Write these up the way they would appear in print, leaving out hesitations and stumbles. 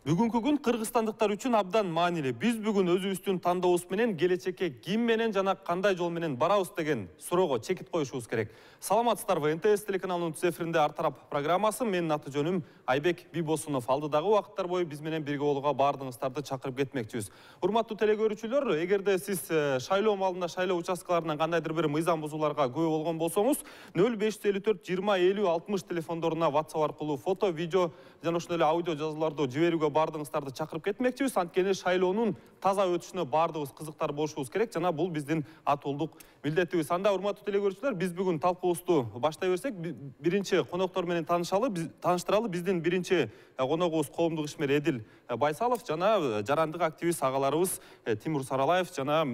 Бүгүнкү күн кыргызстандыктар үчүн абдан маанилүү. Биз бүгүн өзүбүздүн тандообуз менен келечекке ким менен жана кандай жол менен барабыз деген суроого чекит коюшубуз керек. Саламатсыздарбы? НТС телеканалынын түз эфиринде Ар тарап программасы. Менин аты жөнүм Айбек Бибосунов. Алдыдагы убакыттар бою биз менен бирге болууга баардыгыңыздарды чакырып кетмекчибиз. Урматтуу телекөрүүчүлөр, эгерде сиз шайлоо маалында шайлоо участкаларынан кандайдыр бир мыйзам бузууларга күбө болгон болсоңуз, 0554 20 50 60 телефондоруна WhatsApp аркылуу фото, видео жана ошондой эле аудио жазууларды жиберүүгө баардыгыңыздарды чакырып кетмекчибиз. Анткени шайлоонун таза өтүшүнө баардыгыбыз кызыктар болушубуз керек жана бул биздин атуулдук милдетибиз. Анда урматтуу телекөрүүчүлөр, биз бүгүн талкуубузду баштай берсек, биринчи коноктор менен тааныштыралы. Биздин биринчи коногубуз коомдук ишмер Эдил Байсалов жана жарандык активист агаларыбыз Тимур Саралаев жана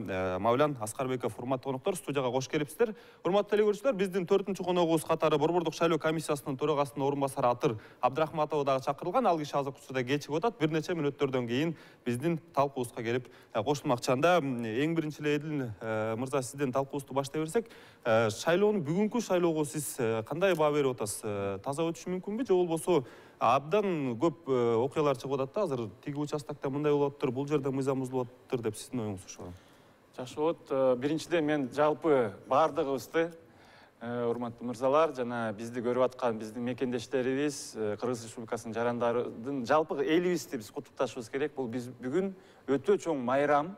Мавлян Аскарбеков. Урматтуу коноктор, студияга кош келипсиздер. Урматтуу телекөрүүчүлөр, биздин 4-чү коногубуз катары Борбордук шайлоо комиссиясынын төрагасынын орун басары Атыр Абдрахматова дагы чакырылган. Ал киши азыр учурда кечигип атат. Бир нече мүнөттөрдөн кийин биздин талкуубузга келип кошулмакчы. Анда эң биринчи эле Эдил мырза, сизден талкуубузду баштай берсек, шайлоонун бүгүнкү шайлоого сиз кандай баа берип атасыз? Таза өтүшү мүмкүнбү же болбосо абдан көп окуялар чыгып атат да, азыр тиги участокто мындай болуп атыптыр, бул жерде мыйзам бузулуп атыптыр деп сиздин оюңуз ошо? Жакшы болот. Биринчиден мен жалпы баардыгыбызды, урматтуу мырзалар жана бизди көрүп аткан биздин мекендештерибиз, Кыргыз Республикасынын жарандардын жалпы элибизди биз куттукташыбыз керек. Бул биз бүгүн өтө чоң майрам.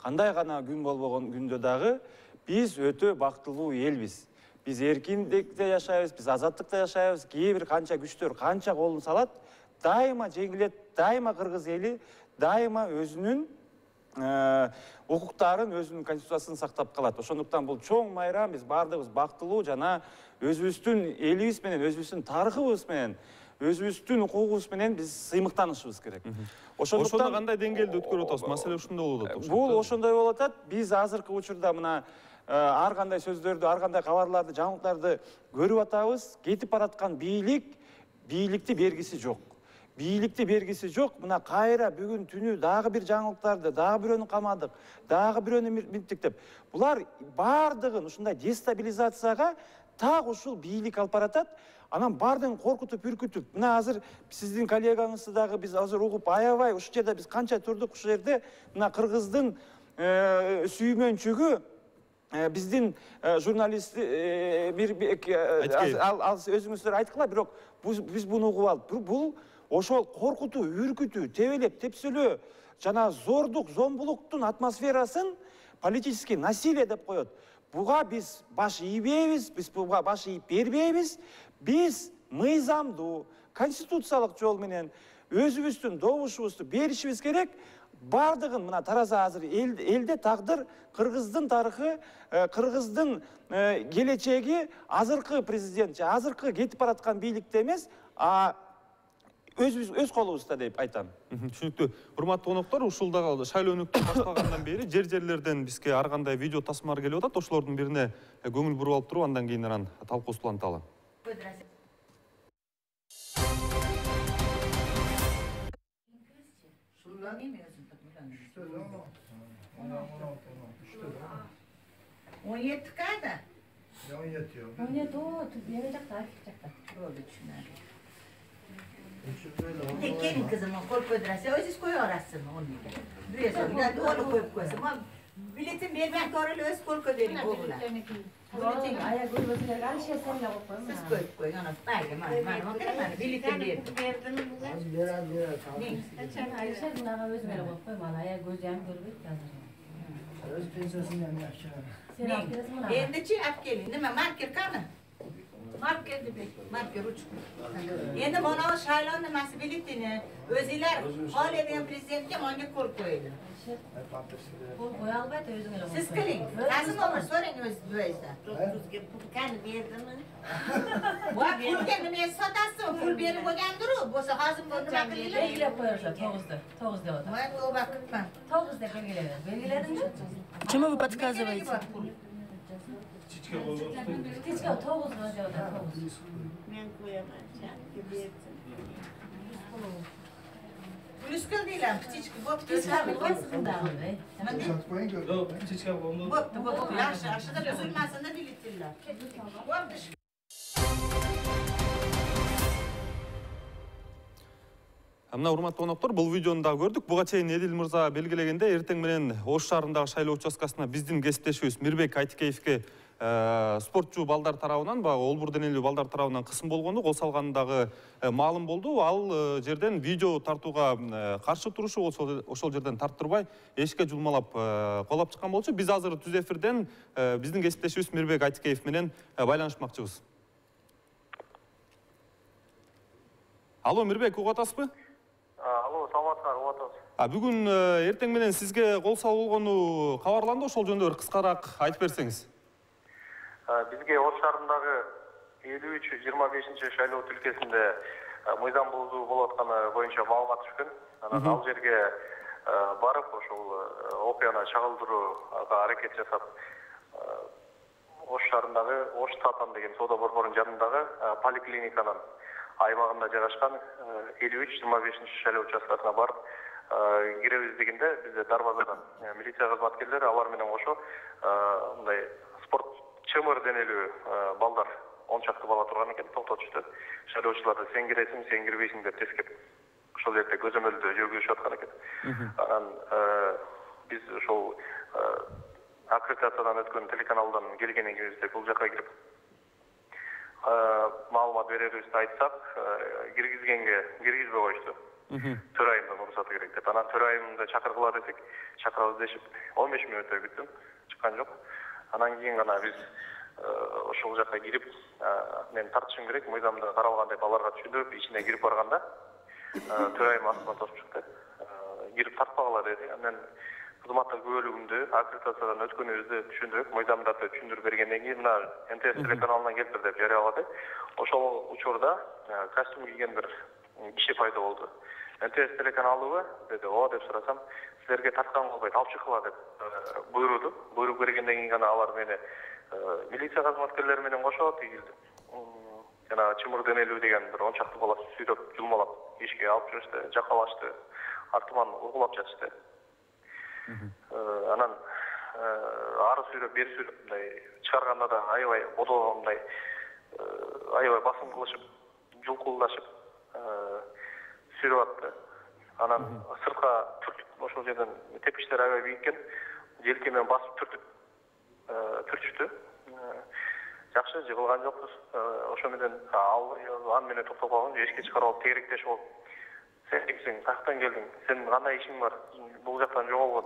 Кандай гана күн болбогон күндө дагы биз өтө бактылуу элбиз. Биз эркиндикте жашайбыз, биз азаттыкта жашайбыз. Кээ бир канча күчтөр канча колун салат, дайыма жеңилет, дайыма кыргыз эли дайыма өзүнүн укуктарын, өзүнүн конституциясын сактап калат. Ошондуктан бул чоң майрам, биз баардыгыбыз бактылуу жана өзүбүздүн элибиз менен, өзүбүздүн тарыхыбыз менен, өзүбүздүн укугубуз менен биз сыймыктанышыбыз керек. Ошондо кандай деңгээлде өткөрүп атабыз? Маселе ушундай болуп атат. Бул ошондой болуп атат. Биз азыркы учурда мына ар кандай сөздөрдү, ар кандай кабарларды, жаңылыктарды көрүп атабыз. Кетип бараткан бийликти бергиси жок. Бийликти бергиси жок. Мына кайра бүгүн түнү дагы бир жаңылыктарды, дагы бирөөнү камадык, дагы бирөөнү минттик деп. Булар баардыгын ушундай дестабилизацияга так ушул бийлик алып баратат. Анан баардыгын коркутуп, үркүтүп. Мына азыр сиздин коллегаңызды дагы биз азыр угуп аябай ушул жерде биз канча турдук, ушул жерде мына кыргыздын сүймөнчүгү биздин журналист ал өзүңүздөр айткыла, бирок биз буну угуп алып, бул ошол коркутуу, үркүтүү, тебелеп, тепселөө жана зордук, зомбулуктун атмосферасын политический насилие деп коет. Буга биз баш ийбейбиз, биз буга баш ийип бербейбиз. Биз мыйзамдуу, конституциялык жол менен өзүбүздүн добушубузду беришибиз керек. Бардыгын мына тараза азыр элде тагдыр, кыргыздын тарыхы, кыргыздын келечеги азыркы президент же азыркы кетип бараткан бийликте эмес, өз колубузда деп айтам. Түшүнүктүү. Урматтуу коноктор, ушул дагы шайлоо өнүктүп башталгандан бери жерлерден бизге ар кандай видео тасмалар келип атат. Ошолордун бирине көңүл буруп алып туруп, андан кийин анан талкуубузду уланталы. Gelin kızım, kol koydurası, siz koyuyorasın onu. Duyuyorsun, onu koyup koyuyorsun. Biletin vermek doğru, öz kol koyduğunu koyuyorlar. Ayak koyuyorsun, her şey seninle koyuyorsun. Siz koyup koyuyorsun, belki bana biletin verdim. Ayşe bunlara öz böyle koyma, ayak gözlerini görmek lazım. Öz pensiyasını yapacağım. Endi çi ap gelin, değil mi? Marker kanı. Marker de bek, marker uçuk. Endi bana şaylan nimasi biletini, özüler hal eden prezidentke onga kol koydu. Kol koy albaydı özüne. Siz kılın, lazım olur sorun özde. Kanı verdim mi? Bak pulken nime satasın, pul beri koyan duru, bosa hazım kondu bakılıyla. Belgilep koyarsa, toğuz diyorlar. Bak o bakıtma. Toğuz da belgiler. Belgiledin mi? Чему вы подсказываете? Птичка, toğuz mu diyorlar, toğuz. Ben koyamayacağım. Verdim. Pülüskül değil lan, птичка. Bu Птичка mı koysın da? Satmayı gördüm. Bu, aşağıda üzülmezsin de bilittirler. Bu dış. Мына урматтуу коноктор, бул видеону да көрдүк. Буга чейин Эдил мырза белгилегенде эртең менен Ош шаарындагы шайлоо участкасына биздин кесиптешибиз Мирбек Айтикеевке спортчу балдар тарабынан, баягы олбур денелүү балдар тарабынан кысым болгону, кол салгандагы маалым болду. Ал жерден видео тартууга каршы турушу, ошол жерден тарттырбай эшикке жулмалап колап чыккан болчу. Биз азыр түз эфирден биздин кесиптешибиз Мирбек Айтикеев менен байланышмакчыбыз. Алло, Мирбек, угуп атасызбы? Алло, саламатсыздар, угуп атабыз. Бүгүн эртең менен сизге кол салуу болгону кабарланды, ошол жөнүндө бир кыскараак айтып берсеңиз. Бизге Ош шаарындагы 53-25 шайлоо тилкесинде мыйзам бузуу болуп атканы боюнча маалымат түшкөн. Анан ал жерге барып, ошол окуяны чагылдырууга аракет жасап, Ош шаарындагы Ош Сатан деген соода борборунун жанындагы поликлиниканын аймагында жайгашкан 53-25 шайлоо участкасына барып киребиз дегенде бизде дарбазадан милиция кызматкерлери алар менен кошо мындай спорт чымыр денелүү балдар 10 чакты бала турган экен, токтотушту. Шайлоочуларды сен киресиң, сен кирбейсиң деп тескеп ошол жерде көзөмөлдө жүргүзүшүп аткан экен. Анан биз ошол аккредитациядан өткөн телеканалдан келгенден кийин бул жака кирип маалымат берерибизди айтсак, киргизбей коюшту. Төрайымдын уруксаты керек деп. Анан төрайымды чакыргыла десек, чакырабыз дешип 15 мүнөт күттүм, чыккан жок. Анан кийин гана биз ошол жака кирип, мен тартышым керек, мыйзамда каралган деп аларга түшүндүрүп, ичине кирип барганда, төрайым астынан тосуп чыкты. Кирип тартпагыла деди. Мен кызматтык күбөлүгүмдү, аккредитациядан өткөнүбүздү түшүндүрүп, мыйзамдарды түшүндүрүп бергенден кийин мына НТС телеканалынан келиптир деп жарыялады. Ошол учурда костюм кийген бир киши пайда болду. НТС телеканалыбы деди, "О" деп сурасам, "Силерге тарткан болбойт, алып чыккыла" деп буйруду. Буйруп бергенден кийин гана алар мени милиция кызматкерлери менен кошо тигилди. Жана чымыр денелүү деген бир 10 чакты бала сүйрөп, жулмалап эшикке алып жүрүштү, жакалашты, артыман ургулап жатышты. Анан ары сүйрөп, бери сүйрөп, мындай чыгарганда да аябай одо мындай аябай басым кылышып, жулкулдашып сүйрөп атты. Анан сыртка түртүп, ошол жерден тепкичтер аябай бийик экен, желкемен басып түртүштү. Жакшы, жыгылган жокпуз. Ошо менен аны менен токтоп калган, эшикке чыгарып алып тегеректешип алып, "Сен кимсиң? Каяктан келдиң? Сен кандай ишиң бар? Бул жактан жоголгон"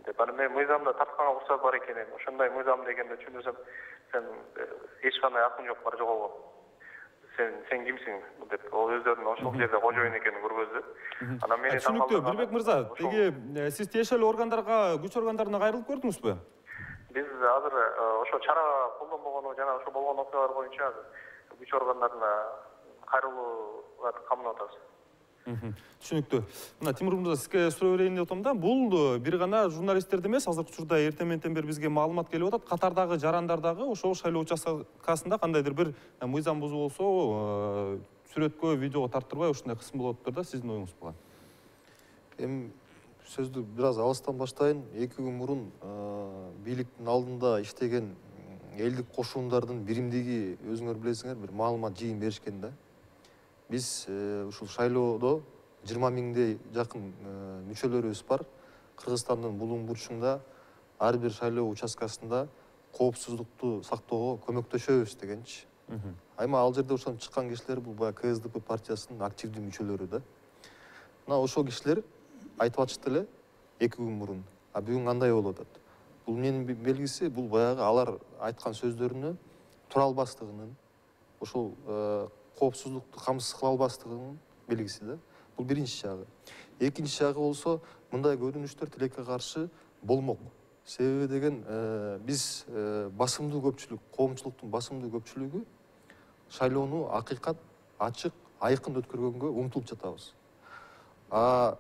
деп. Анан мен мыйзамда тартканга уруксат бар экенин, ошондой мыйзам дегенде түшүндүрсөм, "Сен эч кандай акың жок, бар жоголгон. Сен кимсиң?" деп. Ол өздөрүнүн ошол жерде кожоюн экенин көргөздү. Анан мени түшүнүктүү. Мирбек мырза, теги сиз тиешелүү органдарга, күч органдарына кайрылып көрдүңүзбү? Биз азыр ошо чара колдонбогону жана ошо болгон окуялар боюнча күч органдарына кайрылууга камынып атабыз. Түшүнүктүү. Мына Тимур мырза, сизге суроо берейин деп атам да. Бул бир гана журналисттерде эмес, азыркы учурда эртеменден бери бизге маалымат келип атат. Катардагы жарандардагы ошол шайлоо участкасында кандайдыр бир мыйзам бузуу болсо, сүрөткө, видеого тарттырбай ушундай кысым болуп атыптыр да. Сиздин оюңуз буга? Эми сөздү бир аз алыстан баштайын. 2 күн мурун бийликтин алдында иштеген элдик кошуундардын биримдиги өзүңөр билесиңер бир маалымат жыйын беришкен да. Биз ушул шайлоодо 20 миңдей жакын мүчөлөрүбүз бар. Кыргызстандын булуң бурчунда ар бир шайлоо участкасында коопсуздукту сактоого көмөктөшөбүз дегенчи. Айма ал жерде ошон чыккан кишилер бул баягы КСДП партиясынын активдүү мүчөлөрү да. Мына ошол кишилер айтып атышты эле 2 күн мурун. А бүгүн кандай болуп атат? Бул менин белгиси, бул баягы алар айткан сөздөрүнө тура албастыгынын, ошол коопсуздукту камсыз кыла албастыгынын белгиси да. Бул биринчи жагы. Экинчи жагы болсо, мындай көрүнүштөр тилекке каршы болмок. Себеби деген биз басымдуу көпчүлүк, коомчулуктун басымдуу көпчүлүгү шайлоону акыйкат, ачык, айкын өткөргөнгө умтулуп жатабыз. А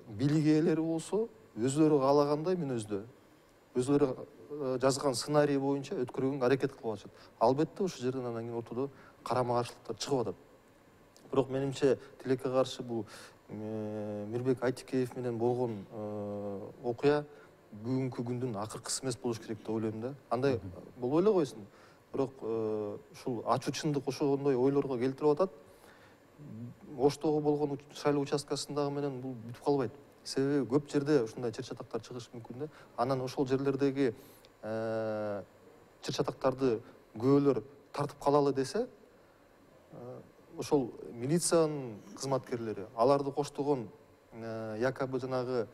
бийлик ээлери болсо, өзлөрү каалагандай мүнөздө, өзлөрү жазган сценарий боюнча өткөргөнгө аракет кылып атышат. Албетте ошол жерден анан кийин ортодо карама-каршылыктар чыгып атат. Бирок менимче тилекке каршы бул Мирбек Айтикеев менен болгон окуя бүгүнкү күндүн акыркысы эмес болуш керек деп ойлойм да. Андай болбой эле койсун. Бирок ушул ачуу чындык ошондой ойлорго келтирип атат. Оштогу болгон шайлоо участкасындагы менен бул бүтүп калбайт. Себеби көп жерде ушундай чыр чатактар чыгышы мүмкүн да. Анан ошол жерлердеги чыр чатактарды күбөлөр тартып калалы десе, ошол милициянын кызматкерлери, аларды коштогон якобы жанагы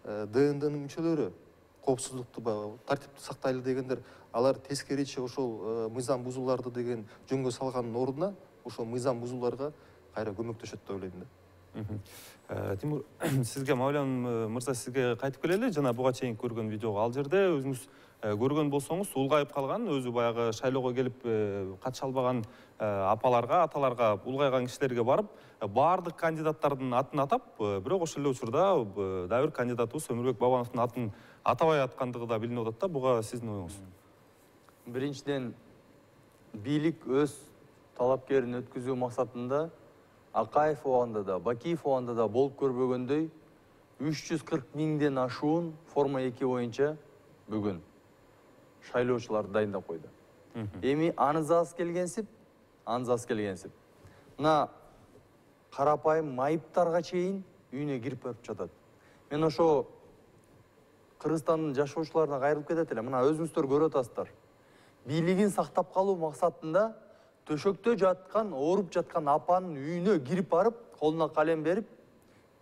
ДНДнын мүчөлөрү, коопсуздукту тартипти сактайлы дегендер, алар тескеричи ошол мыйзам бузууларды деген жөнгө салганын ордуна ошол мыйзам бузууларга кайра көмөктөшөт деп ойлойм да. Тимур, сизге Мавлян мырза, сизге кайтып келели. Жана буга чейин көргөн видеого, ал жерде өзүңүз көргөн болсоңуз, улгайып калган, өзү баягы шайлоого келип катыша албаган апаларга, аталарга, улгайган кишилерге барып, баардык кандидаттардын атын атап, бирок ошол эле учурда дагы бир кандидатыбыз Өмүрбек Бабановдун атын атабай аткандыгы да билинип атат да. Буга сиздин оюңуз? Биринчиден, бийлик өз талапкерин өткүзүү максатында Акаев оғанда да, Бакиев оғанда да болуп көрбөгөндөй 340 миңден ашуун форма 2 боюнча бүгүн шайлоочуларды дайындап койду. Эми аныз аз келгенсип. Мына карапайым майыптарга чейин үйүнө кирип барып жатат. Мен ошо Кыргызстандын жашоочуларына кайрылып кетет элем. Мына өзүңүздөр көрүп атасыздар. Бийлигин сактап калуу максатында төшөктө жаткан, ооруп жаткан апанын үйүнө кирип барып, колуна калем берип,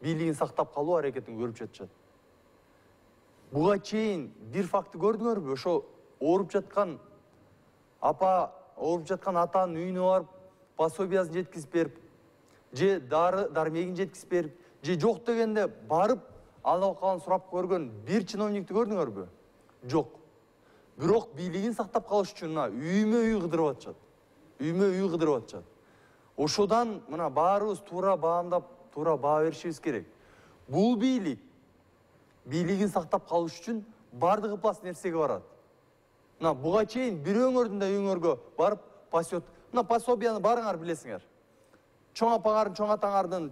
бийлигин сактап калуу аракетин көрүп жатышат. Буга чейин бир факты көрдүңөрбү? Ошо ооруп жаткан апа, ооруп жаткан атанын үйүнө барып, пособиясын жеткизип берип, же дармегин жеткизип берип, же жок дегенде барып, ал-акалын сурап көргөн бир чиновникти көрдүңөрбү? Жок. Бирок бийлигин сактап калыш үчүн үймө үй кыдырып атышат. Ошодан мына баарыбыз туура баамдап, туура баа беришибиз керек. Бул бийлигин сактап калыш үчүн бардык ыплас нерсеге барат. Мына буга чейин бирөөңөрдүн да үйүңөргө барып пособияны барыңар билесиңер. Чоң апаңардын, чоң атаңардын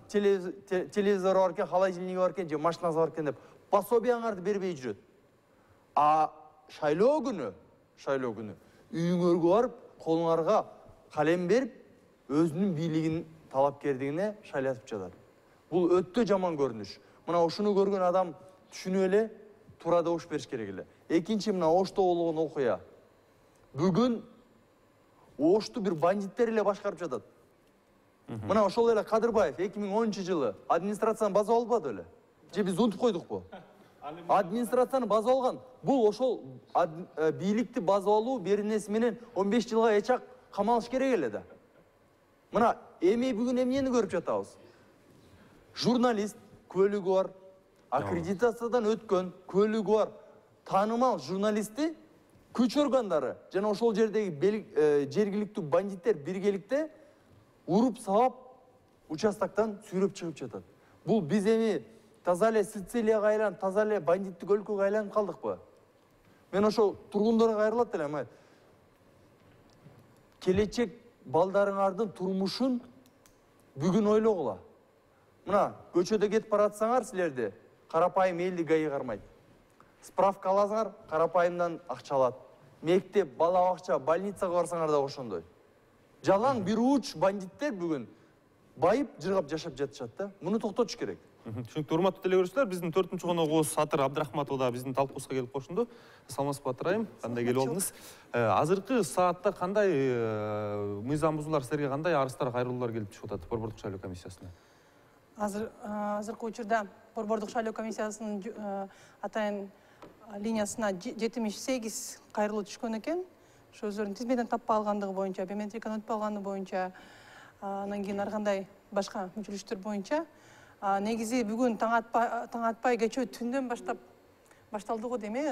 телевизору бар экен, холодильниги бар экен, же машинасы бар экен деп пособияңарды бербей жүрөт. А шайлоо күнү үйүңөргө барып, колуңарга калем берип, өзүнүн бийлигин талапкердигине шайлатып жатат. Бул өтө жаман көрүнүш. Мына ушуну көргөн адам түшүнүп эле туура добуш бериш керек эле. Экинчи, мына Ошто болгон окуя. Бүгүн Ошту бир бандиттер эле башкарып жатат. Мына ошол эле Кадырбаев 2010-жылы администрацияны база албады эле. Же биз унутуп койдукпу? Администрацияны база алган. Бул ошол бийликти база алуу беренеси менен 15 жылга ачак камалыш керек эле да. Мына эми бүгүн эмнени көрүп жатабыз? Журналист көлүгү бар, аккредитациядан өткөн көлүгү бар, таанымал журналистти күч органдары жана ошол жердеги жергиликтүү бандиттер биргеликте уруп сабап участоктон сүйрөп чыгып жатат. Бул биз эми таза эле Сицилияга айланып, таза эле бандиттик өлкөгө айланып калдыкпы? Мен ошол тургундарга кайрылат элем. Келечек балдарыңардын турмушун бүгүн ойлогула. Мына көчөдө кетип баратсаңар силерди, карапайым элди ГАИ кармайт. Справка аласыңар, карапайымдан акча алат. Мектеп, бала бакча, больницага барсаңар да ошондой. Жалаң бир уч бандиттер бүгүн байып, жыргап жашап жатышат да. Муну токтотуш керек. Түшүнүктүү, урматтуу телекөрүүчүлөр, биздин 4-чү коногубуз Сатыр Абдрахматова да биздин талкуубузга келип кошунду. Саламатсызбы Атырайым? Кандай келип алдыңыз? Азыркы саатта кандай мыйзам бузуулар силерге кандай арыздар, кайрылуулар келип түшүп атат Борбордук шайлоо комиссиясына? Азыркы учурда Борбордук шайлоо комиссиясынын атайын линиясына 78 кайрылуу түшкөн экен. Ошо өздөрүнүн тизмеден таппай алгандыгы боюнча, биометриканы өтпөй алганы боюнча, анан кийин ар кандай башка мүчөлүштөр боюнча. Негизи бүгүн таң атпай кечээ түндөн баштап башталды го деме.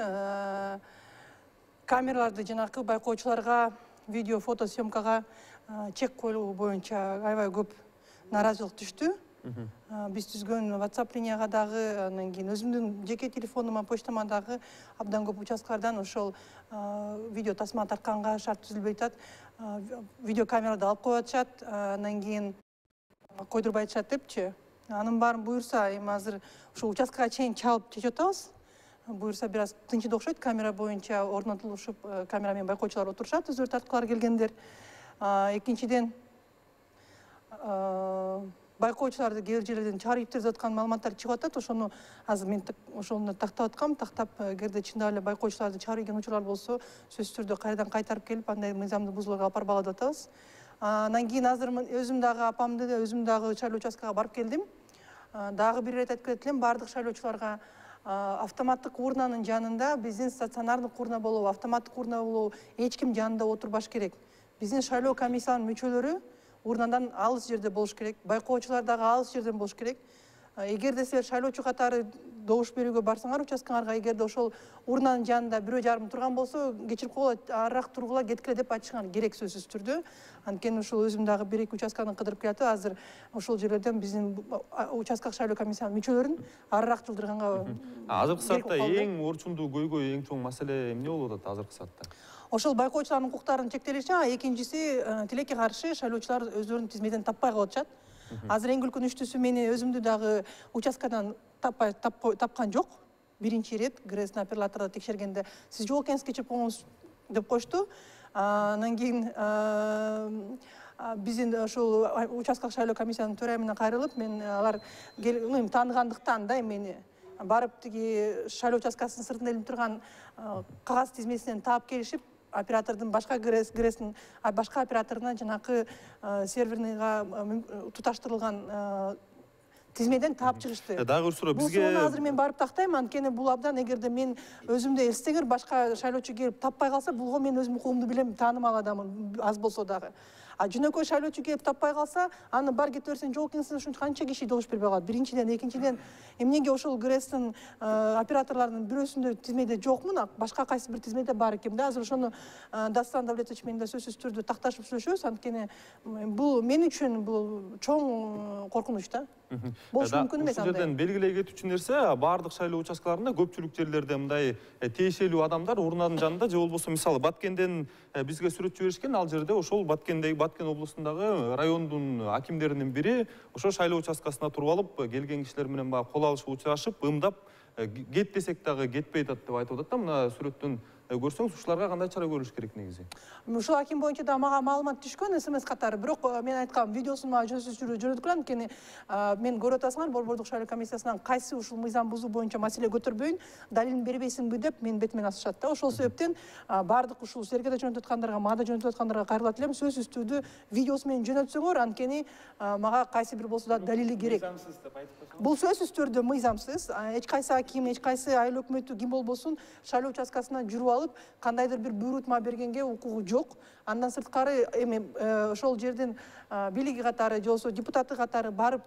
Камераларды жанакы байкоочуларга видео, фото съемкага чек коюлуу боюнча аябай көп нааразычылык түштү. Биз түзгөн WhatsApp линияга дагы, анан кийин өзүмдүн жеке телефонума, почтама дагы абдан көп участкалардан ошол видео тасма тартканга шарт түзүлбөй атат. Видео камерада алып коюп атышат, анан кийин койдурбай атышат депчи. Анын баарын буюрса, эми азыр ошо участкага чейин чалып чечип атабыз. Буюрса бир аз тынчыды окшойт, камера боюнча орнотулушуп, камера менен байкоочулар отурушат, өздөрү тарткылары келгендер. Экинчиден, байкоочуларды кээ бир жерлерден чыгарып иптирип жаткан маалыматтар чыгып атат. Ошону азыр мен ошону тактап аткам. Тактап, эгерде чындап эле байкоочуларды чыгарып ийген учурлар болсо, сөзсүз түрдө кайрадан кайтарып келип, андай мыйзамдуу бузууларга алып барбагыла деп атабыз. Андан кийин азыр өзүм дагы апамды, өзүм дагы шайлоо участкага барып келдим. Дагы бир ирет айтып кетет элем, баардык шайлоочуларга автоматтык урнанын жанында, биздин стационардык урна болобу, автоматтык урна болобу, эч ким жанында отурбаш керек. Биздин шайлоо комиссиянын мүчөлөрү урнадан алыс жерде болуш керек, байкоочулар дагы алыс жерден болуш керек. Эгерде силер шайлоочу катары добуш берүүгө барсаңар участкаңарга, эгерде ошол урнанын жанында бирөө жарым турган болсо, кечирип койгула, арыраак тургула, кеткиле деп айтышыңар керек сөзсүз түрдө. Анткени ушул өзүм дагы 1-2 участканы кыдырып келатып, азыр ошол жерлерден биздин участкалык шайлоо комиссиянын мүчөлөрүн арыраак жылдырганга. Азыркы саатта эң орчундуу көйгөй, эң чоң маселе эмне болуп атат азыркы саатта? Ошол байкоочулардын укуктарынын чектелиши, экинчиси тилекке каршы шайлоочулар өздөрүнүн тизмеден таппай калып атышат. Азыр эң үлкүнүчтүүсү мени өзүмдү дагы участкадан тапкан жок. Биринчи ирет ГРЭС операторду текшергенде сиз жок экенсиз, кечирип коюңуз деп коюшту. Андан кийин биздин ошол участкалык шайлоо комиссиянын төрайымына кайрылып, мен алар тааныгандыктан да мени барып тиги шайлоо участкасынын сыртында илинип турган кагаз тизмесинен таап келишип, оператордун башка ГРЭСтин башка операторуна жанакы серверныйга туташтырылган тизмеден таап чыгышты. Дагы бир суроо бизге. Бул азыр мен барып тактайм, анткени бул абдан, эгерде мен өзүмдө элестеңер, башка шайлоочу келип таппай калса, булго мен өзүм укугумду билем, таанымал адаммын, аз болсо дагы. Жөнөкөй шайлоочу келип таппай калса, аны бар кете берсең, жок экенсиң, ушунча канча киши добуш бербей калат. Биринчиден, экинчиден, эмнеге ошол ГРЭСтин операторлордун бирөөсүндө тизмеде жокмун, башка кайсы бир тизмеде бар экен да. Азыр ошону Дастан Давлетович менен да сөзсүз түрдө такташып сүйлөшөбүз, анткени бул мен үчүн бул чоң коркунуч да. Болушу мүмкүн эмес андай. Ушул жерден белгилей кетүүчү нерсе, баардык шайлоо участкаларында көпчүлүк жерлерде мындай тиешелүү адамдар урнанын жанында, же болбосо мисалы Баткенден бизге сүрөтчү беришкен, ал жерде ошол Баткен облусундагы райондун акимдеринин бири ошо шайлоо участкасына туруп алып, келген кишилер менен баягы кол алышып учурашып, ымдап кет десек дагы кетпей атат деп айтып атат да. Мына сүрөттөн көрсөңүз, ушуларга кандай чара көрүш керек негизи? Ушул аким боюнча да мага маалымат түшкөн СМС катары, бирок мен айткам, видеосун мага жөнөткүлө, анткени мен көрүп атасыңар, Борбордук шайлоо комиссиясынан кайсы ушул мыйзам бузуу боюнча маселе көтөрбөйүн, далилин бербейсиңби деп мен бетимен асышат да. Ошол себептен баардык ушул силерге да жөнөтүп аткандарга, мага да жөнөтүп аткандарга кайрылат элем, сөзсүз түрдө видеосу менен жөнөтсөңөр, анткени мага кайсы бир болсо да далили керек. Бул сөзсүз түрдө мыйзамсыз. Эч кайсы аким, эч кайсы айыл өкмөтү ким болбосун шайлоо участкасына жүрүп алып, кандайдыр бир буйрутма бергенге укугу жок. Андан сырткары эми ошол жердин бийлиги катары, же болбосо депутаты катары барып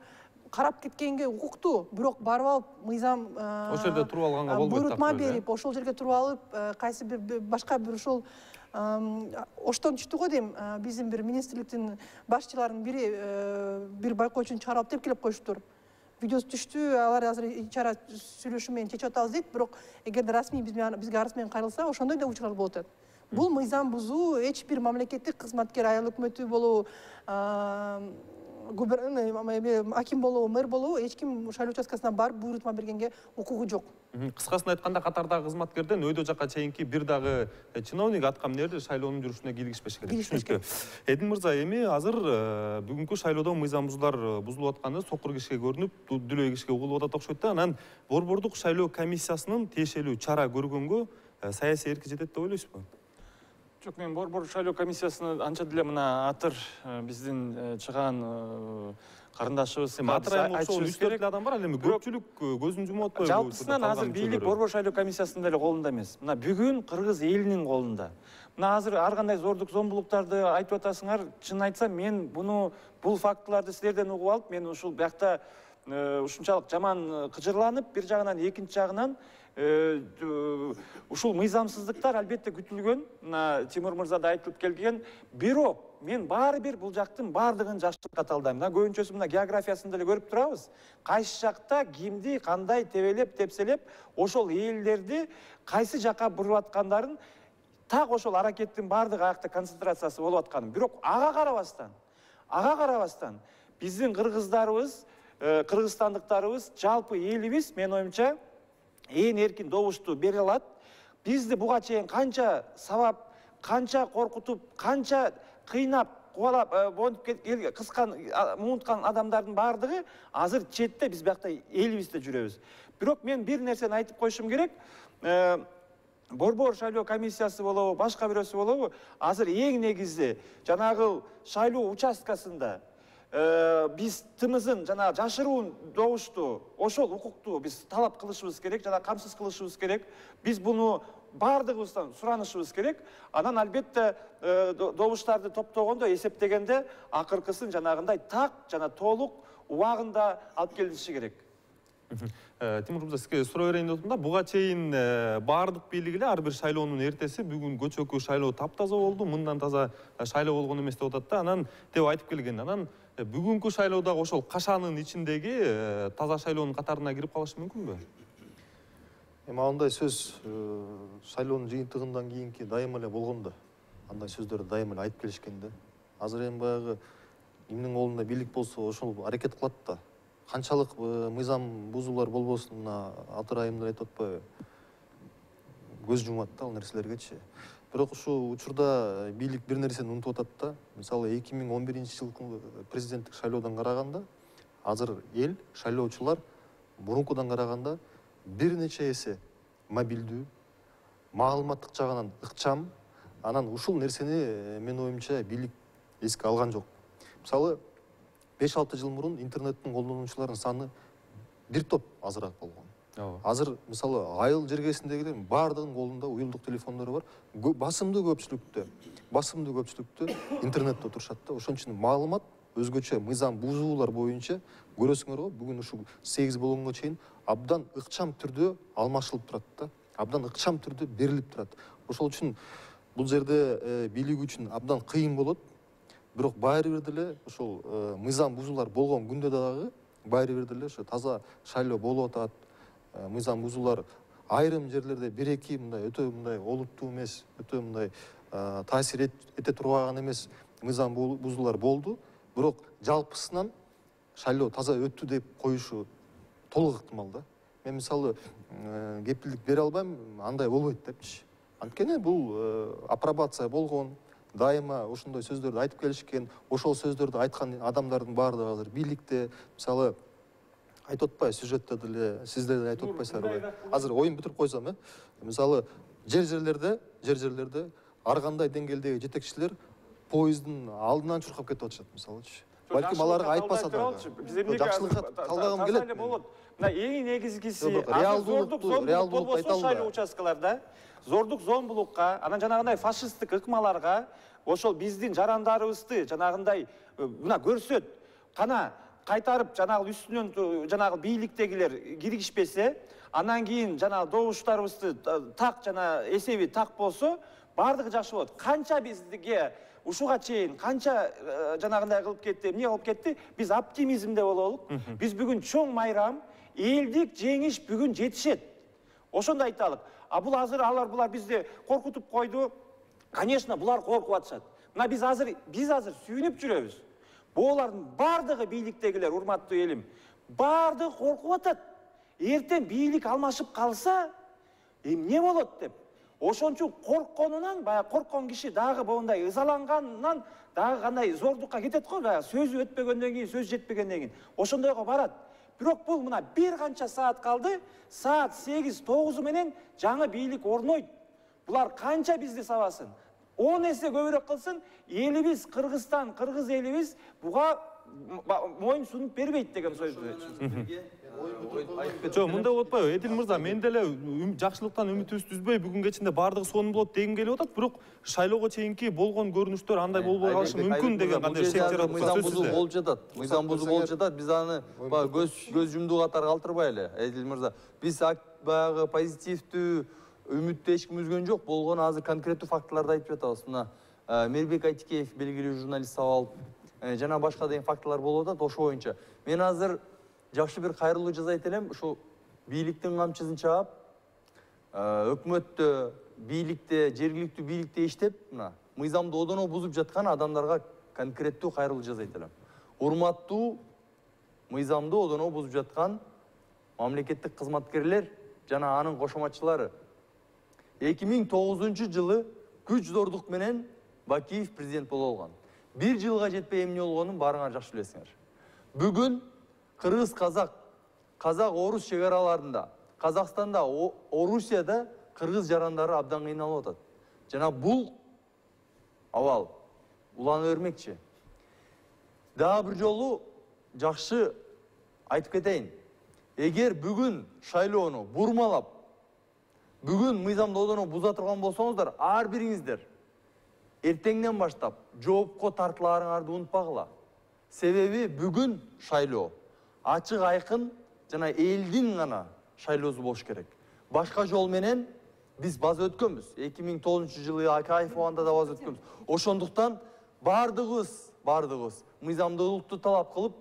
карап кеткенге укуктуу, бирок барып алып мыйзам ошол жерде туруп алганга болбойт. Буйрутма берип, ошол жерге туруп алып, кайсы бир башка бир ошол оштон түштү го дейм, биздин бир министрликтин башчыларынын бири бир байкоочуну чыгарып алып деп келип коюштур. Видеосу түштү, алар азыр ичара сүйлөшүү менен чечип атабыз дейт, бирок эгерде расмий бизге арыз менен кайрылса, ошондой да учурлар болуп атат. Бул мыйзам бузуу, эч бир мамлекеттик кызматкер, айыл өкмөтү болобу, аким болобу, мэр болобу, эч ким шайлоо участкасына барып буйрутма бергенге укугу жок. Кыскасын айтканда, катардагы кызматкерден өйдө жакка чейинки бир дагы чиновник аткам нерде шайлоонун жүрүшүнө кийлигишпеш керек. Кийлигишпеш. Эдин мырза, эми азыр бүгүнкү шайлоодо мыйзам бузуулар бузулуп атканы сокур кишиге көрүнүп, дүлөй кишиге угулуп атат окшойт да. Анан Борбордук шайлоо комиссиясынын тиешелүү чара көргөнгө саясий эрки жетет деп ойлойсузбу? Жок, мен Борбордук шайлоо комиссиясыны анча деле мына атыр биздин чыган карындашыбыз Атырайым ошол 3-4 адам бар, ал эми көпчүлүк көзүн жумуп атпайбы? Жалпысынан азыр бийлик Борбордук шайлоо комиссиясынын деле колунда эмес. Мына бүгүн кыргыз элинин колунда. Мына азыр ар кандай зордук зомбулуктарды айтып атасыңар, чын айтсам мен бул фактыларды силерден угуп алып, мен ушул биякта ушунчалык жаман кыжырланып, бир жагынан экинчи жагынан ушул мыйзамсыздыктар албетте күтүлгөн. Мына Тимур мырза да айтылып келген. Бирок мен баары бир бул жактын баардыгын жакшылыкка талдайм. Мына көбүнчөсү мына географиясын деле көрүп турабыз. Кайсы жакта кимди кандай тебелеп, тепселеп, ошол элдерди кайсы жакка буруп аткандарын, так ошол аракеттин баардык аякта концентрациясы болуп атканын. Бирок ага карабастан биздин кыргыздарыбыз, кыргызстандыктарыбыз, жалпы элибиз, мен оюмча, ээн эркин добушту бере алат. Бизди буга чейин канча сабап, канча коркутуп, канча кыйнап, кубалап монтуп кыскан муунткан адамдардын баардыгы азыр четте, биз биякта элибизде жүрөбүз. Бирок мен бир нерсени айтып коюшум керек. Борбор шайлоо комиссиясы болобу, башка бирөөсү болобу, азыр эң негизи жанагы шайлоо участкасында биз тымызын жана жашыруун добушту, ошол укукту биз талап кылышыбыз керек, жана камсыз кылышыбыз керек. Биз буну бардыгыбыздан суранышыбыз керек. Анан албетте добуштарды топтогондо, эсептегенде акыркысын жанагындай так жана толук убагында алып келиши керек. Тимур мырза, сизге суроо берейин деп атам да. Буга чейин баардык бийлик эле ар бир шайлоонун эртеси бүгүн көчөкү шайлоо таптаза болду, мындан таза шайлоо болгон эмес деп атат да. Анан деп айтып келген. Анан бүгүнкү шайлоодагы ошол кашанын ичиндеги таза шайлоонун катарына кирип калышы мүмкүнбү? Эми андай сөз шайлоонун жыйынтыгынан кийинки дайыма эле болгон да. Андай сөздөрдү дайыма эле айтып келишкен да. Азыр эми баягы кимдин колунда бийлик болсо ошол аракет кылат да. Канчалык мыйзам бузуулар болбосун, мына Аты Райымдар айтып атпайбы? Көз жумат да ал нерселергечи. Бирок ушул учурда бийлик бир нерсени унутуп атат да. Мисалы 2011-жылкы президенттик шайлоодон караганда азыр эл, шайлоочулар мурункудан караганда бир нече эсе мобилдүү, маалыматтык жагынан ыкчам. Анан ушул нерсени менин оюмча бийлик эске алган жок. Мисалы 5-6 жыл мурун интернеттин колдонуучуларынын саны бир топ азыраак болгон. Азыр мисалы айыл жергесиндегилер баардыгынын колунда уюлдук телефондору бар. Басымдуу көпчүлүктө интернетте отурушат да. Ошон үчүн маалымат өзгөчө мыйзам бузуулар боюнча көрөсүңөр го, бүгүн ушул 8 болгонго чейин абдан ыкчам түрдө алмашылып турат да. Абдан ыкчам түрдө берилип турат. Ошол үчүн бул жерде бийлик үчүн абдан кыйын болот. Бирок баары бир деле ошол мыйзам бузуулар болгон күндө дагы баары бир деле ошо таза шайлоо болуп атат. Мыйзам бузуулар айрым жерлерде 1-2 мындай өтө мындай олуттуу эмес, өтө мындай таасир эте турбаган эмес мыйзам бузуулар болду. Бирок жалпысынан шайлоо таза өттү деп коюшу толук ыктымал да. Мен мисалы кепилдик бере албайм, андай болбойт депчи. Анткени бул апробация болгон, дайыма ошондой сөздөрдү айтып келишкен, ошол сөздөрдү айткан адамдардын баардыгы азыр бийликте. Мисалы айтып атпайбы, сюжетте деле сиздер деле айтып атпайсыздарбы? Азыр оюн бүтүрүп койсом, мисалы жер-жерлерде ар кандай деңгээлдеги жетекчилер поезддин алдынан чуркап кетип атышат мисалычы. Балким аларга айтпаса да. Жакшылыкка талдагым келет. Мына эң негизгиси реалдуулук болбосо шайлоо участкаларда зордук зомбулукка, анан жанагындай фашисттик ыкмаларга ошол биздин жарандарыбызды жанагындай мына көрсөт, кана кайтарып жанагы үстүнөн жанагы бийликтегилер киргишпесе, анан кийин жанагы добуштарыбызды так жана эсеби так болсо, баардыгы жакшы болот. Канча бизге ушуга чейин канча жанагындай кылып кетти, эмне кылып кетти? Биз оптимизмде бололук. Биз бүгүн чоң майрам, элдик жеңиш бүгүн жетишет. Ошондо айталык. А бул азыр булар бизди коркутуп койду. Конечно, булар коркуп атышат. Мына биз азыр сүйүнүп жүрөбүз. Булардын баардыгы бийликтегилер, урматтуу элим, баардыгы коркуп атат. Эртең бийлик алмашып калса, эмне болот деп. Ошон үчүн коркконунан, баягы корккон киши дагы моундай ызаланганынан дагы кандай зордукка кетет го, баягы сөзү өтпөгөндөн кийин, сөз жетпегенден кийин. Ошондойго барат. Бирок бул мына бир канча саат калды, саат 8-9 менен жаңы бийлик орнойт. Булар канча бизди сабасын? 10 эсе көбүрөөк кылсын, элибиз Кыргызстан, кыргыз элибиз буга моюн сунуп бербейт деген сөздү. Жок, мындай болуп атпайбы? Эдил мырза, мен деле жакшылыктан үмүтүбүздү үзбөй бүгүн кечинде баардыгы сонун болот дегим келип атат, бирок шайлоого чейинки болгон көрүнүштөр андай болбой калышы мүмкүн деген кандай шектер мыйзам бузуу болуп жатат. Мыйзам бузуу болуп жатат. Биз аны көз жумдуу катары калтырбайлы. Эдил мырза, биз баягы позитивдүү үмүттө эч ким үзгөн жок, болгон азыр конкреттүү фактыларды айтып жатабыз. Мына Мирбек Айтикеев белгилүү журналист сабал жана башка деген фактылар болуп атат, ошо боюнча. Мен азыр жакшы бир кайрылуу жасайт элем, ушу бийликтин камчысын чаап, өкмөттө, бийликте, жергиликтүү бийликте иштеп, мына мыйзамды одоно бузуп жаткан адамдарга конкреттүү кайрылуу жасайт элем. Урматтуу мыйзамды одоно бузуп жаткан мамлекеттик кызматкерлер жана анын кошоматчылары. 2009 жылы күч зордук менен Бакиев президент боло алган. 1 жылга жетпей эмне болгонун баарыңар жакшы билесиңер. Бүгүн кыргыз казак орус чек араларында, Казакстанда, Орусияда кыргыз жарандары абдан кыйналып атат. Жана бул абал улана бермекчи. Дагы бир жолу жакшы айтып кетейин. Эгер бүгүн шайлоону бурмалап, бүгүн мыйзамдоодону буза турган болсоңуздар, ар бириңиздер эртеңден баштап жоопко тартыларыңарды унутпагыла. Себеби бүгүн шайлоо ачык айкын жана элдин гана шайлоосу болуш керек. Башка жол менен биз баз өткөнбүз. 2009-жылы Акаевованда да баз өткөнбүз. Ошондуктан бардыгыбыз мыйзамдуулукту талап кылып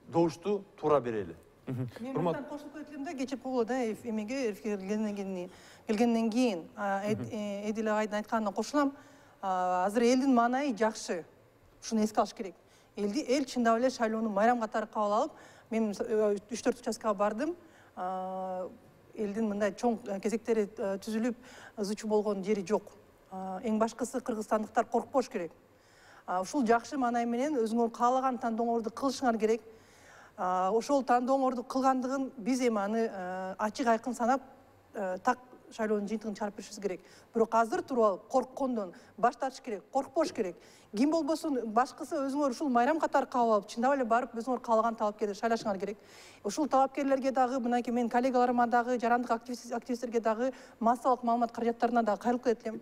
добушту туура берели. Мен мындан кошулуп кетем да, кечип калуу да, эмеге келгенден кийин Эдил агайдын айтканына кошулам. Азыр элдин маанайы жакшы. Ушуну эске алыш керек. Эл чындап эле шайлоону майрам катары кабыл алып, мен 3-4 участкага бардым. Элдин мындай чоң кезектери түзүлүп, ызычуу болгон жери жок. Эң башкысы кыргызстандыктар коркпош керек. Ушул жакшы маанай менен өзүңөр каалаган тандооңорду кылышыңар керек. Ошол тандооңорду кылгандыгын биз эми аны ачык айкын санап, так шайлоонун жыйынтыгын чыгарып беришибиз керек. Бирок азыр туруп алып корккондон баш тартыш керек, коркпош керек. Ким болбосун башкысы өзүңөр ушул майрам катары кабыл алып, чындап эле барып өзүңөр каалаган талапкерди шайлашыңар керек. Ушул талапкерлерге дагы, мынакей мен коллегаларыма дагы, жарандык активисттерге дагы, массалык маалымат каражаттарына дагы кайрылып кетем.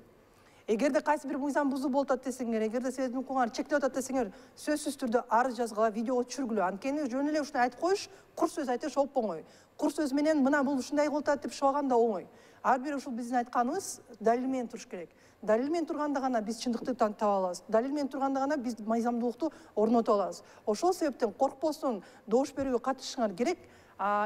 Эгерде кайсы бир мыйзам бузуу болуп атат десеңер, эгерде силердин укугуңар чектелип атат десеңер, сөзсүз түрдө арыз жазгыла, видеого түшүргүлө. Анткени жөн эле ушуну айтып коюш, кур сөз айтыш оп оңой. Кур сөз менен мына бул ушундай болуп атат деп шыбаган да оңой. Ар бир ушул биздин айтканыбыз далил менен туруш керек. Далил менен турганда гана биз чындыкты таба алабыз. Далил менен турганда гана биз мыйзамдуулукту орнотуп алабыз. Ошол себептен коркпостон добуш берүүгө катышышыңар керек.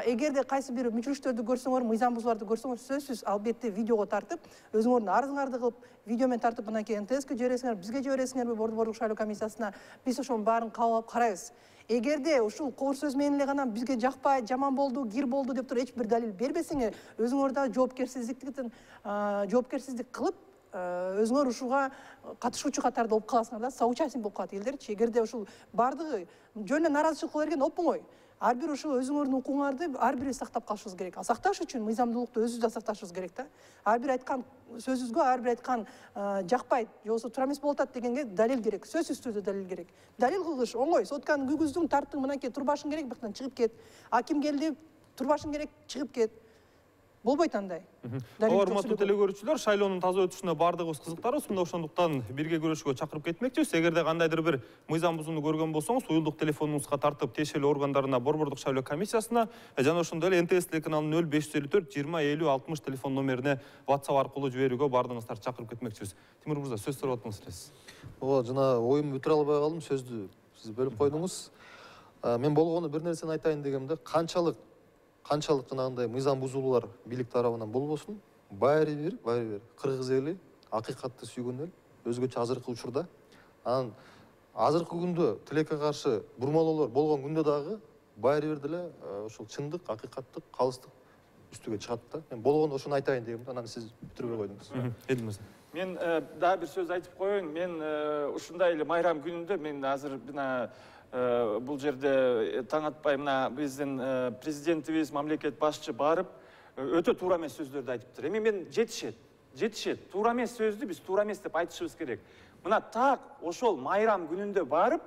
Эгерде кайсы бир мүчүлүштөрдү көрсөңөр, мыйзам бузууларды көрсөңөр, сөзсүз албетте видеого тартып, өзүңөрдүн арызыңарды кылып, видео менен тартып, мынакей НТСке жибересиңер, бизге жибересиңерби, борборлук шайлоо комиссиясына, биз ошонун баарын кабыл алып карайбыз. Эгерде ушул коор сөз менен эле гана бизге жакпай, жаман болду, кир болду деп туруп эч бир далил бербесеңер, өзүңөр да жоопкерсиздик кылып, өзүңөр ушуга катышуучу катарында болуп каласыңар да, соучастник болуп калат элдерчи. Эгерде ушул бардыгы жөн эле нааразычылык кыла берген оп оңой. Ар бир ушул өзүңөрдүн укуңарды ар бирибиз сактап калышыбыз керек. Сакташ үчүн мыйзамдуулукту өзүбүз да сакташыбыз керек да. Ар бир айткан сөзүбүзгө, ар бир айткан жакпайт, же болбосо туура эмес болуп атат дегенге далил керек. Сөзсүз түрдө далил керек. Далил кылгыч оңой. Сотканы күйгүздүң, тарттың, мынакей турбашың керек, бактан чыгып кет. Ким келди, турбашың керек, чыгып кет. Болбойт андай. Урматтуу телекөрүүчүлөр, шайлоонун таза өтүшүнө бардыгыбыз кызыктарбыз. Мында ошондуктан бирге көрүшүүгө чакырып кетмекчибиз. Эгерде кандайдыр бир мыйзам бузууну көргөн болсоңуз, уюлдук телефонуңузга тартып, тиешелүү органдарына, борбордук шайлоо комиссиясына жана ошондой эле НТС телеканалынын 0554 20 50 60 телефон номерине WhatsApp аркылуу жиберүүгө бардыгыңыздарды чакырып кетмекчибиз. Тимур мырза, сөз сурап атыңыз элесиз. Ооба, жана оюмду бүтүрө албай калдым, сөздү сиз бөлүп койдуңуз. Мен болгону бир нерсени айтайын дегемде, канчалык жанагындай мыйзам бузуулар бийлик тарабынан болбосун, баары бир кыргыз эли акыйкатты сүйгөн эл, өзгөчө азыркы учурда. Анан азыркы күндө тилекке каршы бурмалоолор болгон күндө дагы баары бир деле ушул чындык, акыйкаттык, калыстык үстүгө чыгат да. Мен болгону ошону айтайын дегем, анан сиз бүтүрбөй койдуңуз. Эдил мырза. Мен дагы бир сөз айтып коеюн. Мен ушундай эле майрам күнүндө мен азыр мына бул жерде таң атпай мына биздин президентибиз, мамлекет башчы барып өтө туура эмес сөздөрдү айтыптыр. Эми мен жетишет. Туура эмес сөздү биз туура эмес деп айтышыбыз керек. Мына так ошол майрам күнүндө барып,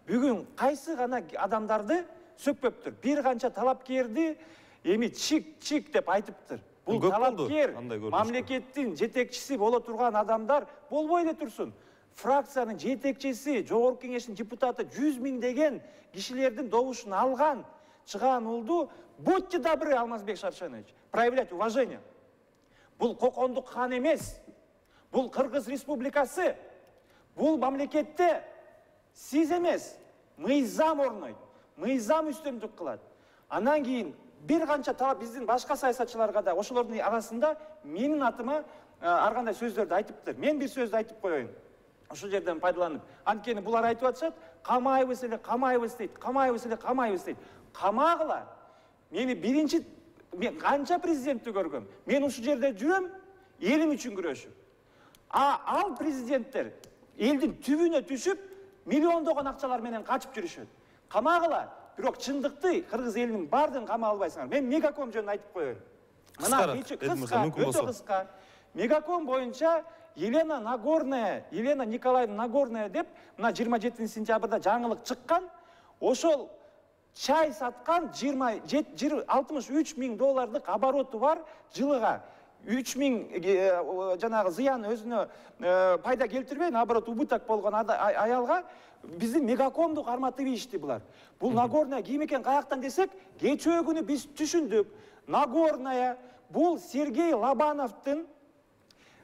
бүгүн кайсы гана адамдарды сөкпөптүр. Бир канча талапкерди эми чик деп айтыптыр. Бул талапкер мамлекеттин жетекчиси боло турган адамдар болбой эле турсун. Фракциянын жетекчиси, жогорку кеңештин депутаты 100 000 деген кишилердин добушун алган, чыган улду, будьте добры, Алмазбек Шаршенович, проявлять уважение. Бул кокондук хан эмес, бул Кыргыз Республикасы, бул мамлекетте сиз эмес, мыйзам орнойт, мыйзам үстөмдүк кылат. Анан кийин бир канча талап биздин башка саясатчыларга да ошолордун арасында менин атыма ар кандай сөздөрдү айтыптыр. Мен бир сөздү айтып коеюн. Ушул жерден пайдаланып, анткени булар айтып атышат, камайбыз эле, камайбыз дейт. Камагыла. Мени биринчи мен канча президентти көргөм. Мен ушул жерде жүрөм, элим үчүн күрөшүп. Ал президенттер элдин түбүнө түшүп, миллиондогон акчалар менен качып жүрүшөт. Камагыла, бирок чындыкты кыргыз элинин баардыгын кама албайсыңар. Мен Мегаком жөнүндө айтып коеюн. Мына өтө кыска. Мегаком боюнча Елена Николаевна Нагорная деп мына 27 сентябрда жаңылык чыккан. Ошол чай саткан 63 миң доллардык обороту бар жылыга. 3 миң жанагы зыян өзүнө пайда келтирбей, наоборот убыток болгон аялга биздин Мегакомду карматып ийишти булар. Бул Нагорная ким экен каяктан десек, кечээ күнү биз түшүндүк. Нагорная бул Сергей Лобановдун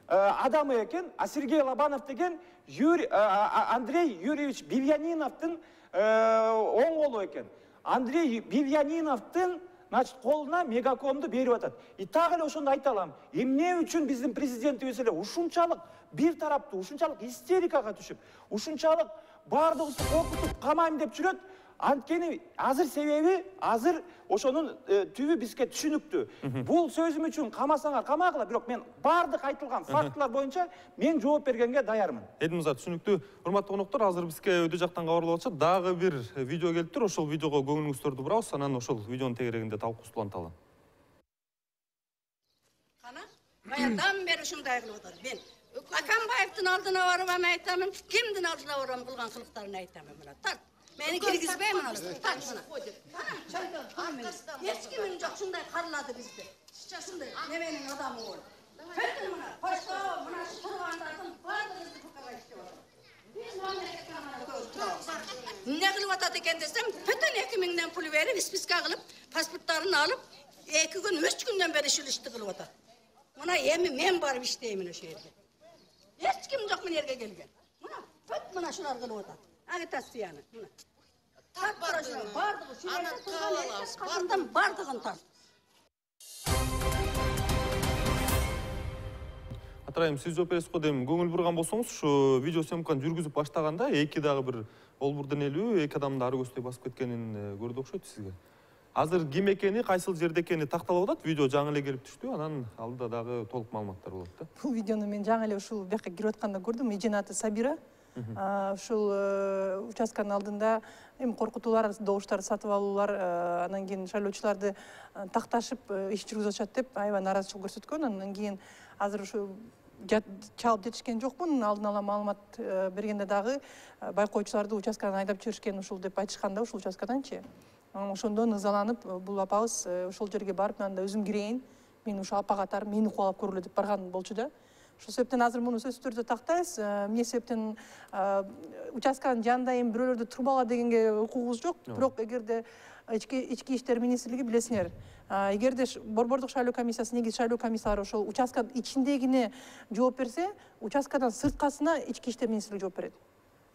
адамы экен, а Сергей Лобанов деген Андрей Юрьевич Бельяниновдун оңголу экен. Андрей Бельяниновдун колуна Мегакомду берип атат. И так эле ошондо айта алам. Эмне үчүн биздин президентибиз эле ушунчалык бир тараптуу, ушунчалык истерикага түшүп, ушунчалык баардыгыбызды коркутуп камайм деп жүрөт? Анткени азыр себеби, азыр ошонун түбү бизге түшүнүктүү. Бул сөзүм үчүн камасаңар камагыла, бирок мен баардык айтылган фактылар боюнча мен жооп бергенге даярмын. Эдимизат түшүнүктүү. Урматтуу коноктор, азыр бизге өйдө жактан кабарлап атышат. Дагы бир видео келиптир. Ошол видеого көңүлүңүздөрдү бурабыз, анан ошол видеонун тегерегинде талкуусуланталы. Кана, баягыдан бери ушундай кылып атат. Мен Акамбаевдин алдына барып айтамын, кимдин алдына барам кылган кылыктарын айтамын. Мына тарт. Meni kirgizbey mi alırsın? Hiç kimin yok, şunday karladı bizde. Şunday, nevenin adamı ol. Kötü mü? Hoşta o, buna şu kurbanlardan vardı bizde bu kadar işte var. Biz ne kılıp atadı eken desem, bütün ekiminden pulu verip, ispiska kılıp, pasportlarını alıp, 2 gün, 3 günden beri şılıştı kılıp atadı. Buna yemin, men barıp işteyim o şehirde. Hiç kim yok mu yerge gelgen. Buna şular kılıp atadı. Agitası yani. Tart barışına, bardığı şuraya kadından bardığın tart. Атырайым, сиз жооп бересиз го дейм. Көңүл бурган болсоңуз, ушу видео съемканы жүргүзүп баштаганда эки дагы бир олбур денелүү эки адамды ары көздөй басып кеткенин көрдү окшойт сизге. Азыр ким экени, кайсыл жерде экени такталып атат. Видео жаңы эле келип түштү, анан алдыда дагы толук маалыматтар болот да. Бул видеону мен жаңы эле ушул бияка кирип атканда көрдүм. Эженаты Сабира. Ушул участканын алдында эми коркутуулар, добуштарды сатып алуулар, анан кийин шайлоочуларды такташып иш жүргүзүп атышат деп аябай нааразычылык көрсөткөн. Анан кийин азыр ушу чалып жетишкен жокмун, алдын ала маалымат бергенде дагы байкоочуларды участкадан айдап жиберишкен ушул деп айтышканда, ушул участкаданчы. Ошондон ызаланып, бул апабыз ошол жерге барып, анда өзүм кирейин, мен ушу апа катары мени кубалап көргүлө деп барган болчу да. Ошол себептен азыр муну сөзсүз түрдө тактайбыз. Эмне себептен участканын жанында эми бирөөлөрдү турбала дегенге укугубуз жок. Бирок эгерде ички иштер министрлиги билесиңер, эгерде борбордук шайлоо комиссиясы, негизи шайлоо комиссары ошол участканын ичиндегине жооп берсе, участкадан сырткасына ички иштер министрлиги жооп берет.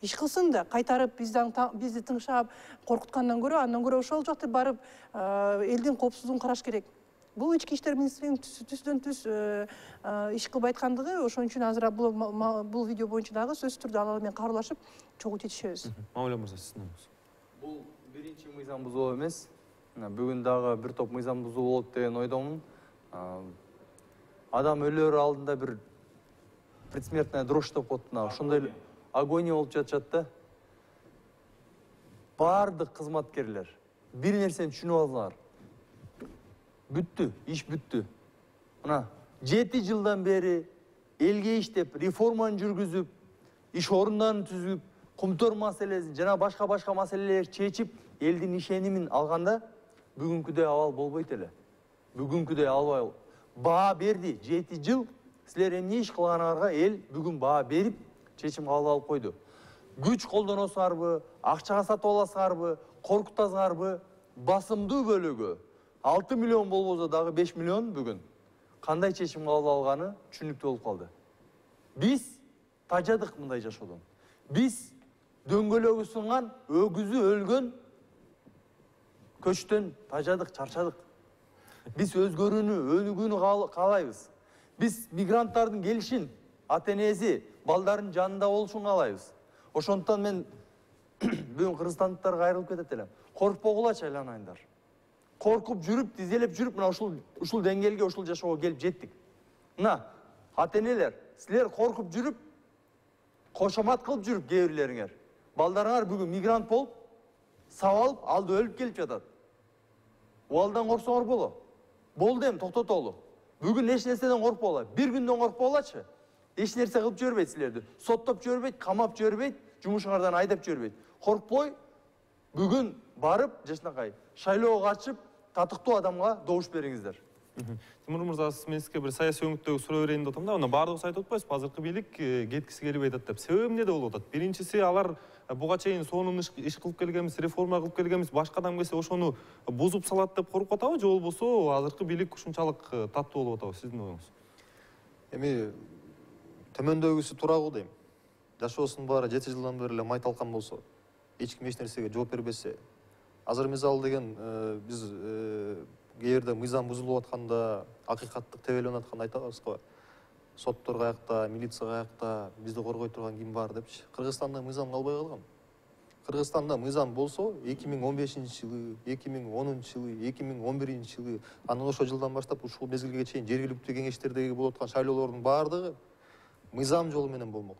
Иш кылсын да кайтарып бизди тыңшап коркуткандан көрө, андан көрө ошол жакта барып элдин коопсуздугун караш керек. Бул ички иштер министрлигинин түздөн түз иш кылбай аткандыгы, ошон үчүн азыр бул видео боюнча дагы сөзсүз түрдө алар менен кабарлашып чогуу чечишебиз. Мамиле мырза, сиздин ойуңуз. Бул биринчи мыйзам бузуу эмес. Бүгүн дагы бир топ мыйзам бузуу болот деген ойдомун. Адам өлөр алдында бир предсмертная дрожь деп коет, ошондой агония болуп жатышат да. Бардык кызматкерлер бир нерсени түшүнүп алыңар. Бүттү, иш бүттү. Мына 7 жылдан бери элге иштеп, реформаны жүргүзүп, иш орундарын түзүп, кумтөр маселесин жана башка маселелерди чечип, элдин ишенимин алганда бүгүнкүдөй абал болбойт эле. Бүгүнкүдөй албай. Баа берди 7 жыл. Силер эмне иш кылганыңарга эл бүгүн баа берип, чечим кабыл алып койду. Күч колдоносуңарбы, акчага сатып аласыңарбы, коркутасыңарбы, басымдуу бөлүгү 6 миллион болбосо дагы 5 миллион бүгүн кандай чечим кабыл алганы түшүнүктүү болуп калды. Биз тажадык мындай жашоодон. Биз дөңгөлөгү сынган, өгүзү өлгөн көчтөн тажадык, чарчадык. Биз өзгөрүүнү, өнүгүүнү каалайбыз. Биз мигранттардын келишин, ата-энеси, балдардын жанында болушун каалайбыз. Ошондуктан мен бүгүн кыргызстандыктарга кайрылып кетет элем. Коркпогулачы айланайындар. Коркуп жүрүп, тизелеп жүрүп, мына ушул деңгээлге, ушул жашоого келип жеттик. Мына, ата-энелер, силер коркуп жүрүп, кошомат кылып жүрүп кээ бирлериңер. балдарыңар бүгін мигрант болып, сабалып, алды өліп келіп жатады. Уалдан қорсаңар болу. Болды ем, тоқтатолу. Бүгін еш нәрседен қорқпаула. Bir күнден қорқпаулачы. Еш нәрсе қылып жөрбейді сілерді. Соттап жөрбейді, қамап жөрбейді, жұмышыңардан айдап жөрбейді. Қорқпой, бүгін барып, жашынақай, шайлауға қатысып, татықты адамға доуш беріңіздер. Тимур мырза, мен сізге бір саяси өңіттегі сұрау берейін деп отырмын да, оны барлығы айтып отпайсыз, қазіргі билік кеткісі келіп айтады деп. Себебі неде болып жатады? Біріншісі, алар буга чейин сонун иш кылып келгенбиз, реформа кылып келгенбиз, башка адам келсе ошону бузуп салат деп коркуп атабы, же болбосо азыркы бийлик ушунчалык таттуу болуп атабы, сиздин оюңуз? Эми төмөндөгүсү туурабы дейм. Жашоосунун баары 7 жылдан бери эле май талкан болсо, эч ким эч нерсеге жооп бербесе, азыр мисалы деген биз кээ мыйзам бузулуп атканда, акыйкаттык тебеленип атканда айтабыз го. Соттор каякта, милиция каякта, бизди коргой турган ким бар депчи. Кыргызстанда мыйзам калбай калган. Кыргызстанда мыйзам болсо 2015-жылы, 2010-жылы, 2011-жылы, анан ошол жылдан баштап ушул мезгилге чейин жергиликтүү кеңештердеги болуп аткан шайлоолордун баардыгы мыйзам жолу менен болмок.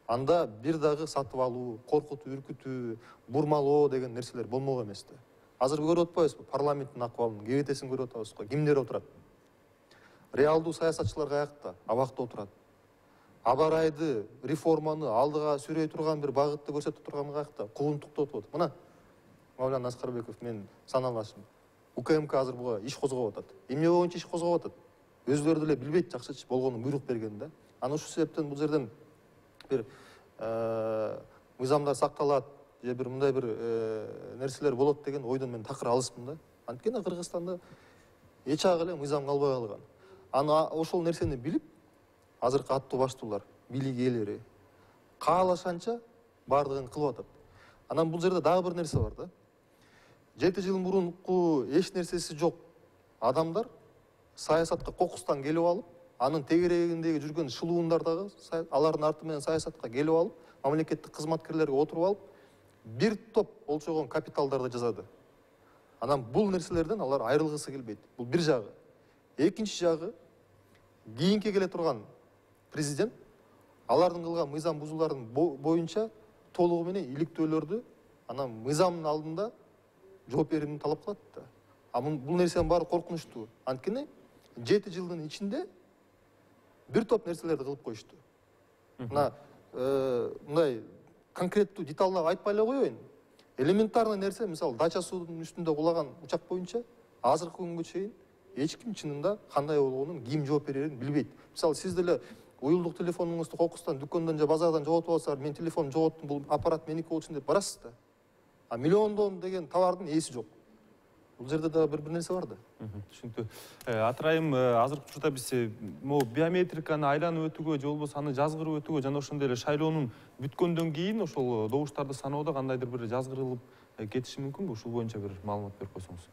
Анда бир дагы сатып алуу, коркутуу, үркүтүү, бурмалоо деген нерселер болмок эмес да. Азыр көрүп атпайбызбы парламенттин акыбалын, кебетесин көрүп атабыз го. Кимдер отурат? Реалдуу саясатчылар каякта, абакта отурат. Аба ырайды, реформаны алдыга сүрөй турган бир багытты көрсөтүп турган каякта, куугунтуктап отурат. Мына Мавлан Аскарбеков мен саналашым. УКМК азыр буга иш козгоп атат. Эмне боюнча иш козгоп атат? Өзлөрү деле билбейт жакшычы болгонун буйрук берген да. Анан ушул себептен бул жерден бир мыйзамдар сакталат, же бир мындай бир нерселер болот деген ойдон мен такыр алыспын да. Анткени Кыргызстанда эч ак эле мыйзам калбай калган. Аны ошол нерсени билип, азыркы аттуу баштуулар, бийлик ээлери каалашанча баардыгын кылып атат. Анан бул жерде дагы бир нерсе бар да. 7 жыл мурунку эч нерсеси жок адамдар саясатка кокустан келип алып, анын тегерегиндеги жүргөн шылуундар дагы алардын арты менен саясатка келип алып, мамлекеттик кызматкерлерге отуруп алып, бир топ олчогон капиталдарды жазады. Анан бул нерселерден алар айрылгысы келбейт. Бул бир жагы. Экинчи жагы, кийинки келе турган президент алардын кылган мыйзам бузуулардын боюнча толугу менен иликтөөлөрдү анан мыйзамдын алдында жооп берүүнү талап кылат да. Бул нерсенин баары коркунучтуу. Анткени 7 жылдын ичинде бир топ нерселерди кылып коюшту. Мына мындай конкреттүү деталдап айтпай эле коеюн. Элементарный нерсе, мисалы, дача суунун үстүндө кулаган учак боюнча азыркы күнгө чейин эч ким чынында кандай болгонун, ким жооп берерин билбейт. Мисалы, сиз деле уюлдук телефонуңузду кокустан, дүкөндөн же базардан жоготуп алсаңар, мен телефон жоготтум, бул аппарат меники болчун деп барасыз да. А миллиондон деген товардын ээси жок. Бул жерде да бир нерсе бар да. Түшүнүктүү. Атырайым, азыркы учурда биз могу биометриканы айланып өтүүгө, же болбосо аны жазгырып өтүүгө жана ошондой эле шайлоонун бүткөндөн кийин ошол добуштарды саноодо кандайдыр бир жазгырылып кетиши мүмкүнбү? Ушул боюнча бир маалымат берип койсоңуз.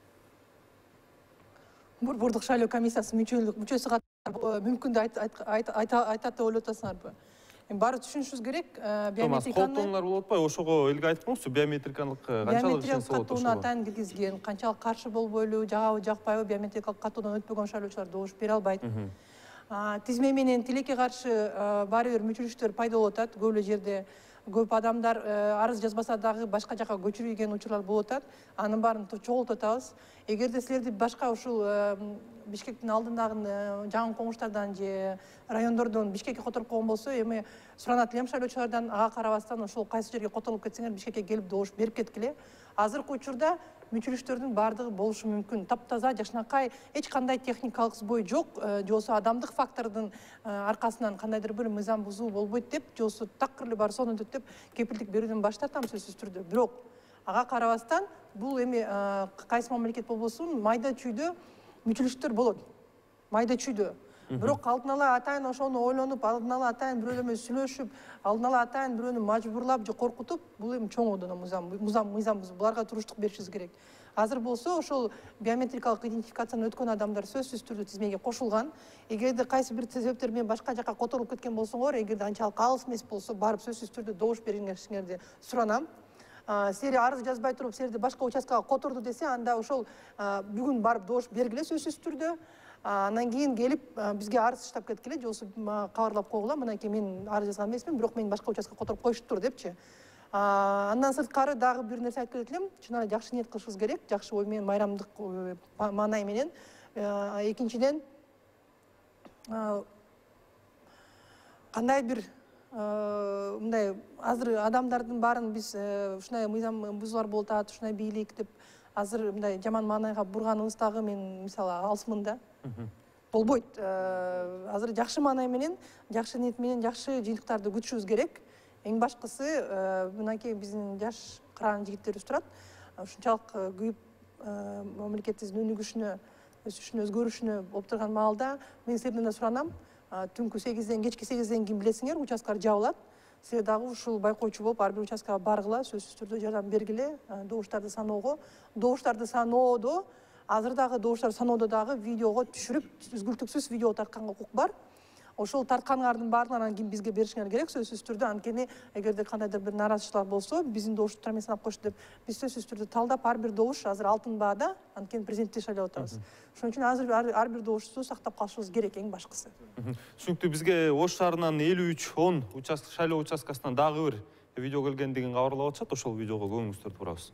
Борбордук шайлоо комиссиясы мүчөсү катары мүмкүндү айтат деп ойлоп атасыңарбы? Баары түшүнүшүбүз керек. Колтооңуңар болуп атпайбы? Ошого элге айтып коңузчу, биометрикалык канчалык ишенсе болот ошого? Биометрикалык катууну атайын киргизген, канчалык каршы болбойлу, жагабы жакпайбы, биометрикалык катуудан өтпөгөн шайлоочулар добуш бере албайт. Тизме менен тилекке каршы баары бир мүчүлүштөр пайда болуп атат. Көп эле жерде көп адамдар арыз жазбаса дагы башка жака көчүрүлгөн учурлар болуп атат. Анын баарын чогултуп атабыз. Эгерде силерди башка ушул Бишкектин алдындагы жаңы коңуштардан же райондордон Бишкекке которуп койгон болсо, эми суранат элем шайлоочулардан, ага карабастан ошол кайсы жерге которулуп кетсеңер Бишкекке келип добуш берип кеткиле. Азыркы учурда мүчүлүштөрдүн баардыгы болушу мүмкүн. Таптаза, жакшынакай, эч кандай техникалык сбой жок, же болбосо адамдык фактордун аркасынан кандайдыр бир мыйзам бузуу болбойт деп, же болбосо такыр эле баары сонун өтөт деп кепилдик берүүдөн баш тартам сөзсүз түрдө. Бирок ага карабастан бул эми кайсы мамлекет болбосун майда чүйдө мүчүлүштөр болот. Майда чүйдө. Бирок алдын ала атайын ошону ойлонуп, алдын ала атайын бирөө менен сүйлөшүп, алдын ала атайын бирөөнү мажбурлап же коркутуп, бул эми чоң одоно мыйзам буларга туруштук беришибиз керек. Азыр болсо ошол биометрикалык идентификацияны өткөн адамдар сөзсүз түрдө тизмеге кошулган. Эгерде кайсы бир себептер менен башка жака которулуп кеткен болсоңор, эгерде анчалык алыс эмес болсо, барып сөзсүз түрдө добуш бериңерди суранам. Сери арыз жазбай туруп, серди башка участкага которду десе, анда ошол бүгүн барып добуш бергиле сөзсүз түрдө. Анан кийин келип бизге арыз штаб кеткиле, же болбосо кабарлап койгула, мынакей мен арыз жазган эмесмин, бирок мени башка участкага которуп коюшуптур депчи. Андан сырткары дагы бир нерсе айтып кетет элем. Чынында жакшы ниет кылышыбыз керек, жакшы ой менен, майрамдык маанай менен. Экинчиден кандай бир мындай азыр адамдардын баарын биз ушундай мыйзам бузуулар болуп атат, ушундай бийлик деп азыр мындай жаман маанайга бурганыбыз дагы мен мисалы алысмын да. Болбойт. Азыр жакшы маанай менен, жакшы ниет менен жакшы жыйынтыктарды күтүшүбүз керек. Эң башкысы мынакей биздин жаш кыраан жигиттерибиз турат. Ушунчалык күйүп мамлекетибиздин өнүгүшүнө, өсүшүнө, өзгөрүшүнө болуп турган маалда мен силерден да суранам. Түнкү 8-ден, кечки 8-ден кийин билесиңер, участкалар жабылат. Силер дагы ушул байкоочу болуп, ар бир участкага баргыла, сөзсүз түрдө жардам бергиле, добуштарды саноого. Добуштарды саноодо, азыр дагы добуштарды саноодо дагы видеого түшүрүп, үзгүлтүксүз видео тартканга укук бар. Ошол тарткандардын баарын анан кийин бизге беришиңер керек, сөзсүз түрдө. Анткени эгерде кандайдыр бир наразычылык болсо, биздин добушту туура эмес санап коюшту деп, биз сөзсүз түрдө талдап, ар бир добуш азыр алтын баада, анткени президентти шайлап атабыз. Ошон үчүн азыр ар бир добушту сактап калышыбыз керек, эң башкысы. Түшүнүктүү, бизге Ош шаарынын 53-10 шайлоо участкасынан дагы бир видео келгендигин кабарлап атышат. Ошол видеого көңүлүңүздөрдү бурабыз.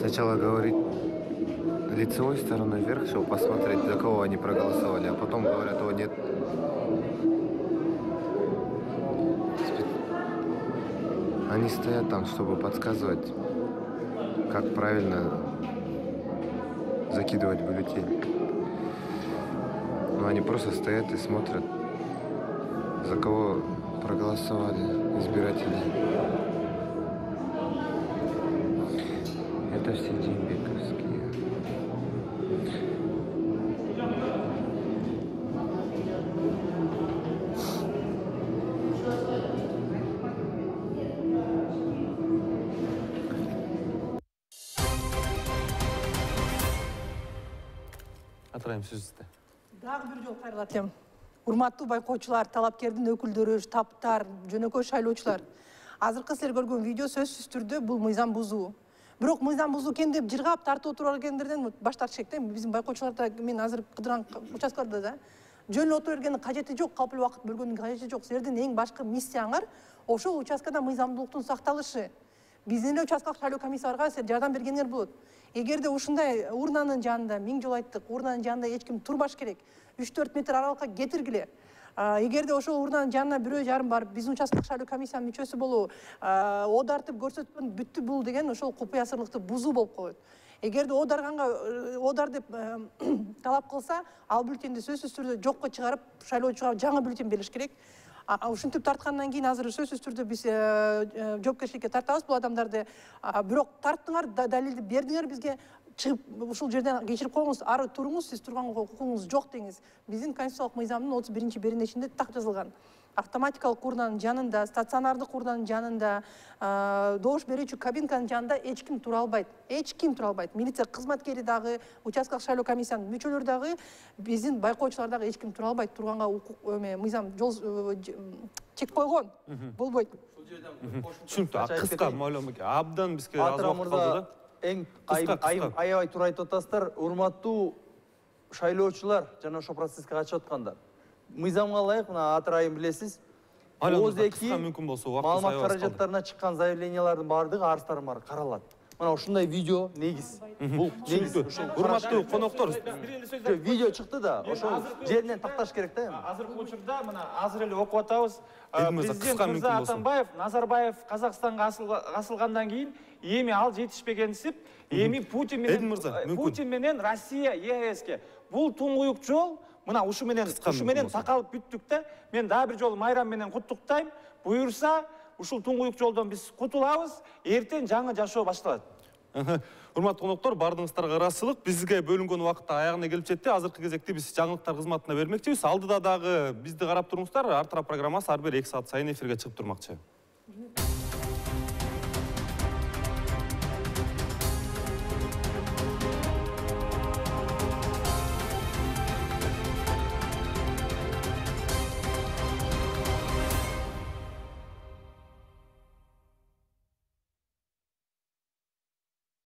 Сначала говорит лицевой стороной вверх, чтобы посмотреть, за кого они проголосовали, а потом говорят, о, нет. Они стоят там, чтобы подсказывать, как правильно закидывать бюллетень. Но они просто стоят и смотрят, за кого проголосовали избиратели. Это все Джеймбековские. Атырайым сөзді. Дагы бир жол кайрылат элем. Урматтуу байкоочулар, талапкердин өкүлдөрү, штабтар, жөнөкөй шайлоочулар. Азыркы силер көргөн видео сөзсүз түрдө бул мыйзам бузуу. Бирок мыйзам бузуу экен деп жыргап тартып отуруп алгендерден баш тартыш керек да. Биздин байкоочуларда мен азыр кыдырган участкаларда да жөн эле отура бергендин кажети жок, калп эле убакыт бөлгөндүн кажети жок. Силердин эң башкы миссияңар ошол участкада мыйзамдуулуктун сакталышы. Биздин эле участкалык шайлоо комиссияларга силер жардам бергениңер болот. Эгерде ушундай урнанын жанында, миң жолу айттык, урнанын жанында эч ким турбаш керек. 3-4 метр аралыкка кетиргиле. Эгерде ошол урнанын жанына бирөө жарым барып, биздин участкалык шайлоо комиссиянын мүчөсү болуу, оодартып көрсөтпөн бүттү бул деген ошол купуясырлыкты бузуу болуп коет. Эгерде оодар деп талап кылса, ал бюллетенди сөзсүз түрдө жокко чыгарып, шайлоочуга жаңы бюллетен бериш керек. Ушинтип тарткандан кийин азыр сөзсүз түрдө биз жоопкерчиликке тартабыз бул адамдарды. Бирок тарттыңар, далилди бердиңер бизге, чыгып ушул жерден кечирип коюңуз, ары туруңуз, сиз турганга укугуңуз жок деңиз. Биздин конституциялык мыйзамдын 31-беренешинде так жазылган. Автоматикалык урнанын жанында, стационардык урнанын жанында, добуш берүүчү кабинканын жанында эч ким тура албайт. Эч ким тура албайт. Милиция кызматкери дагы, участкалык шайлоо комиссиянын мүчөлөрү дагы, биздин байкоочулар дагы эч ким тура албайт. Турганга мыйзам жол чек койгон. Болбойт. Түшүнүктүү. Кыска маалымат абдан бизге аз убакыт калды да. Эң аябай туура айтып атасыздар. Урматтуу шайлоочулар жана ошол процесске катышып аткандар. Мыйзамга ылайык, мына Атырайым билесиз, ооз-2 маалымат каражаттарына чыккан заявлениялардын баардыгы арыздардын баары каралат. Мына ушундай видео негиз. Бул негиз. Урматтуу коноктор, видео чыкты да, ошол жеринен такташ керек да эми. Азыркы учурда мына азыр эле окуп атабыз. Президент Мырза Атамбаев, Назарбаев Казакстанга асылгандан кийин эми ал жетишпегенсип, эми Путин менен Россия ЕСке. Бул туңгуюк жол, мына ушу менен такалып бүттүк да. Мен дагы бир жолу майрам менен куттуктайм. Буюрса, ушул туңгуюк жолдон биз кутулабыз. Эртең жаңы жашоо башталат. Урматтуу коноктор, бардыгыңыздарга ыраазычылык. Бизге бөлүнгөн убакыт аягына келип жетти. Азыркы кезекте биз жаңылыктар кызматына бермекчибиз. Алдыда дагы бизди карап туруңуздар. Ар тарап программасы ар бир 2 саат сайын эфирге чыгып турмакчы.